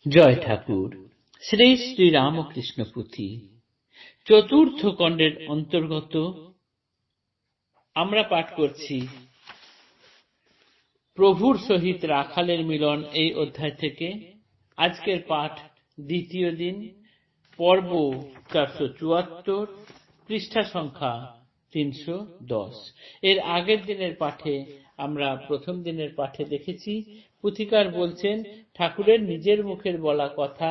জয় ঠাকুর। শ্রী শ্রী রামকৃষ্ণ পুঁথি চতুর্থ খণ্ডের অন্তর্গত আমরা পাঠ করছি প্রভুর সহিত রাখালের মিলন এই অধ্যায় থেকে। আজকের পাঠ দ্বিতীয় দিন, পর্ব 474, পৃষ্ঠা সংখ্যা 310। এর আগের দিনের পাঠে আমরা প্রথম দিনের পাঠে দেখেছি পুথিকার বলছেন ঠাকুরের নিজের মুখের বলা কথা,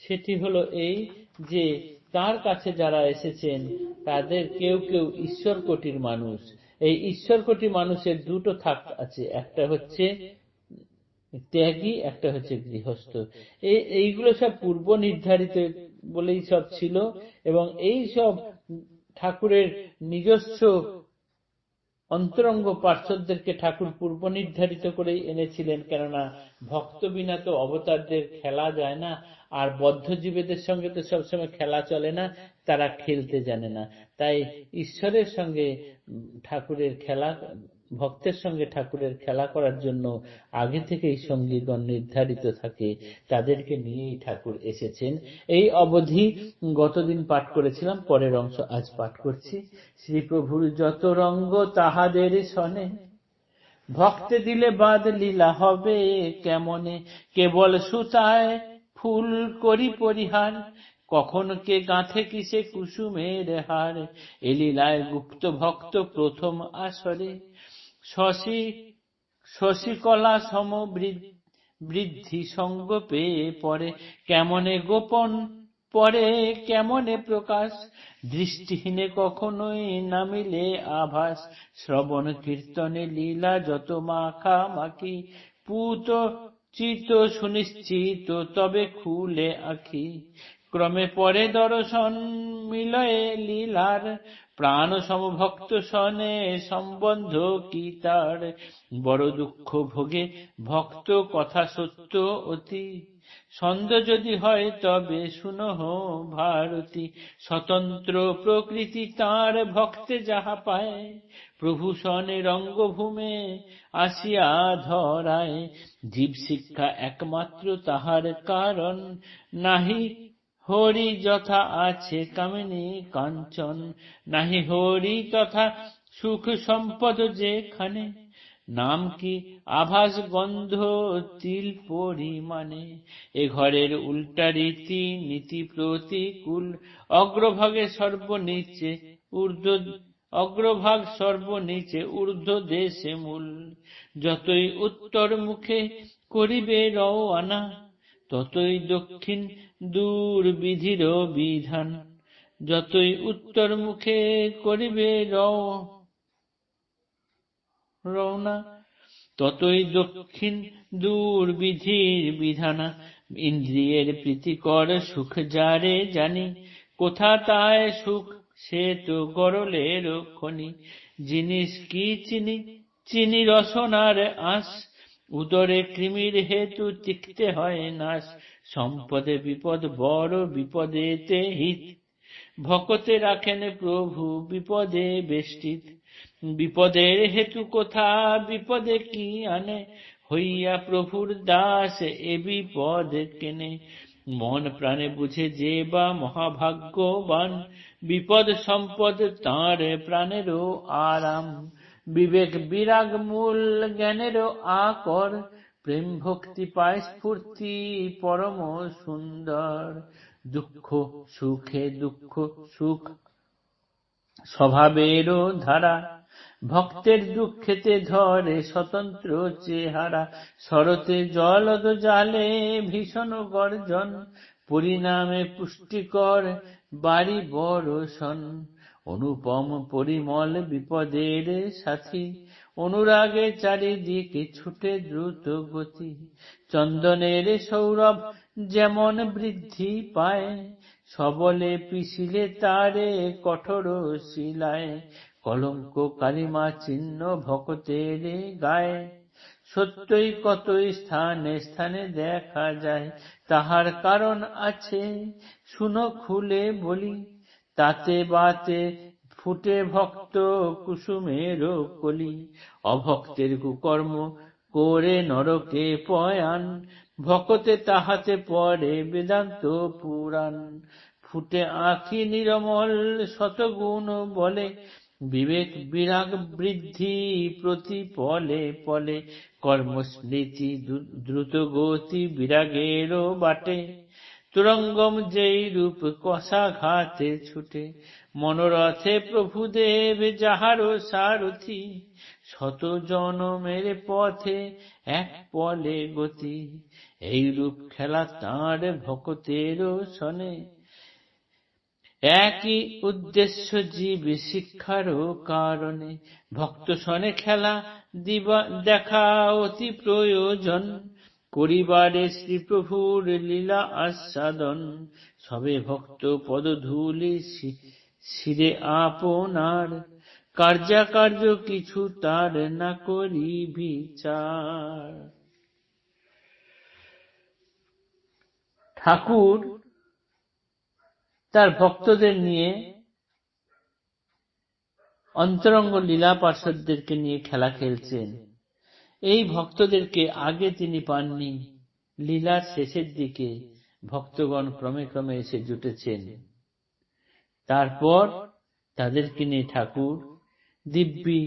সেটি হলো এই যে তার কাছে যারা এসেছেন তাদের কেউ কেউ ঈশ্বর কোটির মানুষ। এই ঈশ্বর কোটি মানুষের দুটো থাক আছে, একটা হচ্ছে ত্যাগী, একটা হচ্ছে গৃহস্থ। এইগুলো সব পূর্ব নির্ধারিত বলেই সব ছিল, এবং এই সব ঠাকুরের নিজস্ব অন্তরঙ্গ পার্শ্বদেরকে ঠাকুর পূর্ব নির্ধারিত করেই এনেছিলেন, কেননা ভক্ত বিনা তো অবতারদের খেলা যায় না, আর বদ্ধজীবেদের সঙ্গে তো সবসময় খেলা চলে না, তারা খেলতে জানে না। তাই ঈশ্বরের সঙ্গে ঠাকুরের খেলা, ভক্তের সঙ্গে ঠাকুরের খেলা করার জন্য আগে থেকেই সঙ্গীগণ নির্ধারিত থাকে, তাদেরকে নিয়েই ঠাকুর এসেছেন। এই অবধি গতদিন পাঠ করেছিলাম, পরের অংশ আজ পাঠ করছি। শ্রীপ্রভুর যত রঙ্গ তাহাদের সনে, ভক্তে দিলে বাদ লীলা হবে কেমনে, কেবল সুতায় ফুল করি পরিহার, কখন কে গাঁথে কিসে কুসুমের হার, এ লীলায় গুপ্ত ভক্ত প্রথম আসরে, শশীকলা সম বৃদ্ধি সঙ্গ পেয়ে পরে, কেমনে গোপন পরে কেমনে প্রকাশ, দৃষ্টিহীনে কখনোই নামিলে আভাস, শ্রবণ কীর্তনে লীলা যত মাখামাখি, পুত চিত সুনিশ্চিত তবে খুলে আখি, ক্রমে পরে দর্শন মিলয়ে লীলার, প্রাণ সমভক্ত সনে সম্বন্ধ কি তার, বড় দুঃখ ভোগে ভক্ত কথা সত্য অতি, ছন্দ যদি হয় তবে শুনহ ভারতী, স্বতন্ত্র প্রকৃতি তার ভক্তে যাহা পায়, প্রভু সনে রঙ্গভূমে আসিয়া ধরায়, জীব শিক্ষা একমাত্র তাহার কারণ, নাহি হরি যথা আছে কামিনী কাঞ্চন, নাহি হরি তথা সুখ সম্পদ যেখানে, নাম কি আভাস গন্ধ তিল পরিমাণে, এ ঘরের উল্টা রীতি নীতি প্রতিকূল, অগ্রভাগে সর্বনিচে অগ্রভাগ সর্বনিচে ঊর্ধ্ব দেশে মূল, যতই উত্তর মুখে করিবে রওয়ানা, ততই দক্ষিণ দূর বিধির বিধান, যতই উত্তর মুখে করিবে রওনা, ততই দক্ষিণ দূর বিধির বিধানা, ইন্দ্রিয়ের প্রীতিকর সুখ যারে জানি, কোথা তায় সুখ সে তো গরলের খনি, জিনিস কি চিনি রসনার আস, উদরে কৃমির হেতু তিক্তে হয় নাশ, সম্পদে বিপদ বড় বিপদেতে হিত, ভকতে রাখেন প্রভু বিপদে বেষ্টিত, বিপদের হেতু কোথা বিপদে কি আনে, হইয়া প্রভুর দাস এ বিপদ কেনে, মন প্রাণে বুঝে যে বা মহাভাগ্যবান, বিপদ সম্পদ তাঁর প্রাণেরও আরাম, বিবেক বিরাগ মূল জ্ঞানেরও আকর, প্রেম ভক্তি পায় স্ফূর্তি পরম সুন্দর, দুঃখ সুখে দুঃখ সুখ স্বভাবেরও ধারা, ভক্তের দুঃখেতে ধরে স্বতন্ত্র চেহারা, শরতে জলদ জালে ভীষণ গর্জন, পরিণামে পুষ্টিকর বাড়ি বরষণ, অনুপম পরিমল বিপদের সাথী, অনুরাগে চারিদিকে ছুটে দ্রুত গতি, চন্দনের সৌরভ যেমন বৃদ্ধি পায়, সবলে পিছিলে তারে কঠোর শিলায়, কলঙ্ক কালিমা চিহ্ন ভক্তের গায়ে, সত্যই কতই স্থানে স্থানে দেখা যায়, তাহার কারণ আছে শুনো খুলে বলি, তাতে বাতে ফুটে ভক্ত কুসুমের কলি, অভক্তের কুকর্ম করে নরকে পয়ান, ভকতে তাহাতে পড়ে বেদান্ত পুরাণ, ফুটে আঁখি নিরমল শতগুণ বলে, বিবেক বিরাগ বৃদ্ধি প্রতি পলে পলে, কর্মস্মৃতি দ্রুত গতি বিরাগেরও বাটে, তুরঙ্গম যেই রূপ কষাঘাতে ছুটে, মনোরথে প্রভুদেব যাহারও সারথি, শত জনমের পথে এক পলে গতি, এই রূপ খেলা তাঁর ভকতেরও সনে, একই উদ্দেশ্য জীব শিক্ষারও কারণে, ভক্ত সনে খেলা দিবা দেখা অতি প্রয়োজন, করিবারে শ্রীপ্রভুর লীলা আস্বাদন, সবে ভক্ত পদধূলি শিরে আপনার, কার্যাকার্য কিছু তার না করি বিচার। ঠাকুর তার ভক্তদের নিয়ে অন্তরঙ্গ লীলা পার্ষদদেরকে নিয়ে খেলা খেলছেন। এই ভক্তদেরকে আগে তিনি পাননি, লীলার শেষের দিকে ভক্তগণ ক্রমে ক্রমে এসে জুটেছেন। তারপর তাদেরকে নিয়ে ঠাকুর দিব্যি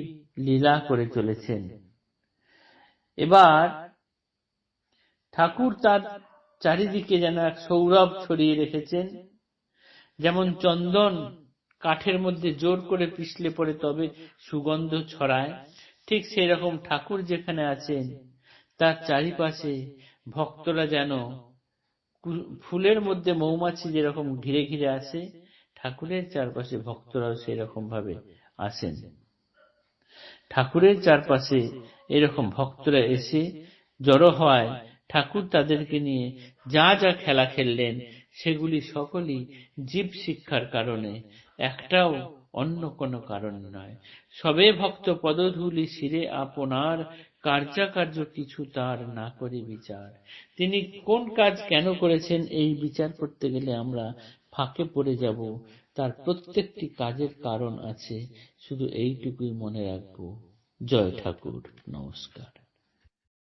লীলা করে চলেছেন। এবার ঠাকুর তার চারিদিকে যেন এক সৌরভ ছড়িয়ে রেখেছেন। যেমন চন্দন কাঠের মধ্যে জোর করে পিষলে পড়ে তবে সুগন্ধ ছড়ায়, ঠিক সেই রকম ঠাকুর যেখানে আছেন তার চারিপাশে ভক্তরা যেন ফুলের মধ্যে মৌমাছি যেরকম ঘিরে ঘিরে আসে, ঠাকুরের চারপাশে ভক্তরাও সেই রকম ভাবে আসেন। ঠাকুরের চারপাশে এরকম ভক্তরা এসে জড়ো হয়। ঠাকুর তাদেরকে নিয়ে যা যা খেলা খেললেন সেগুলি সকলই জীব শিক্ষার কারণে, একটাও অন্য কোনো কারণ নয়। সবে ভক্ত পদধূলি শিরে আপনার, কার্যাকার্য কিছু তার না করে বিচার। তিনি কোন কাজ কেন করেছেন এই বিচার করতে গেলে আমরা ফাঁকে পড়ে যাব। তার প্রত্যেকটি কাজের কারণ আছে, শুধু এইটুকুই মনে রাখবো। জয় ঠাকুর, নমস্কার।